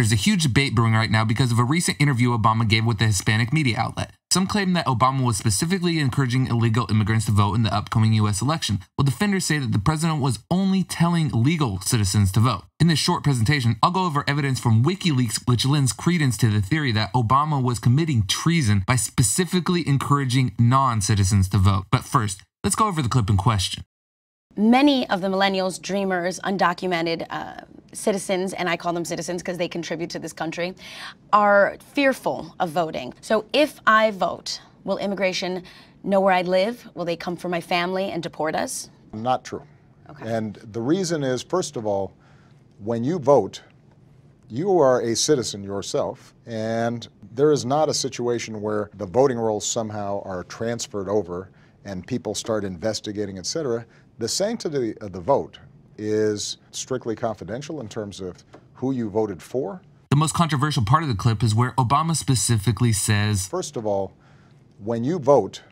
There's a huge debate brewing right now because of a recent interview Obama gave with a Hispanic media outlet. Some claim that Obama was specifically encouraging illegal immigrants to vote in the upcoming U.S. election, while defenders say that the president was only telling legal citizens to vote. In this short presentation, I'll go over evidence from Wikileaks which lends credence to the theory that Obama was committing treason by specifically encouraging non-citizens to vote. But first, let's go over the clip in question. Many of the millennials, dreamers, undocumented citizens, and I call them citizens because they contribute to this country, are fearful of voting. So if I vote, will immigration know where I live? Will they come for my family and deport us? Not true. Okay. And the reason is, first of all, when you vote, you are a citizen yourself, and there is not a situation where the voting rolls somehow are transferred over and people start investigating, etc. The sanctity of the vote is strictly confidential in terms of who you voted for. The most controversial part of the clip is where Obama specifically says, first of all, when you vote,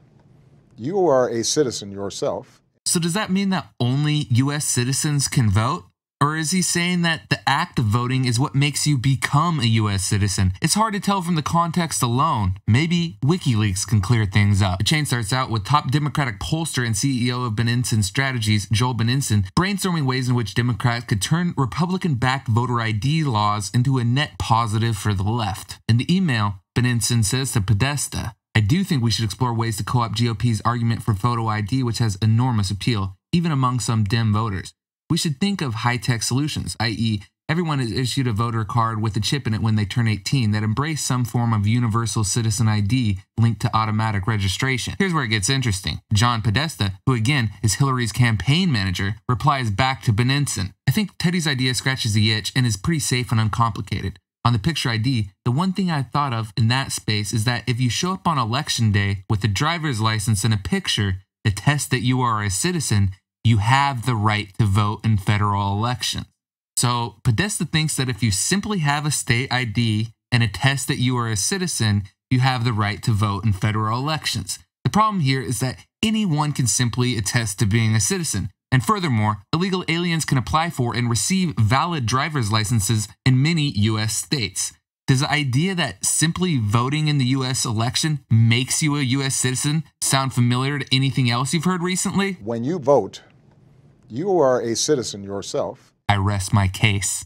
you are a citizen yourself. So does that mean that only U.S. citizens can vote? Or is he saying that the act of voting is what makes you become a U.S. citizen? It's hard to tell from the context alone. Maybe Wikileaks can clear things up. The chain starts out with top Democratic pollster and CEO of Beninson Strategies, Joel Beninson, brainstorming ways in which Democrats could turn Republican-backed voter ID laws into a net positive for the left. In the email, Beninson says to Podesta, "I do think we should explore ways to co-opt GOP's argument for photo ID, which has enormous appeal, even among some Dem voters. We should think of high-tech solutions, i.e., everyone is issued a voter card with a chip in it when they turn 18 that embrace some form of universal citizen ID linked to automatic registration." Here's where it gets interesting. John Podesta, who again is Hillary's campaign manager, replies back to Beninson, "I think Teddy's idea scratches the itch and is pretty safe and uncomplicated. On the picture ID, the one thing I thought of in that space is that if you show up on election day with a driver's license and a picture to test that you are a citizen, you have the right to vote in federal elections." So Podesta thinks that if you simply have a state ID and attest that you are a citizen, you have the right to vote in federal elections. The problem here is that anyone can simply attest to being a citizen. And furthermore, illegal aliens can apply for and receive valid driver's licenses in many U.S. states. Does the idea that simply voting in the U.S. election makes you a U.S. citizen sound familiar to anything else you've heard recently? When you vote, you are a citizen yourself. I rest my case.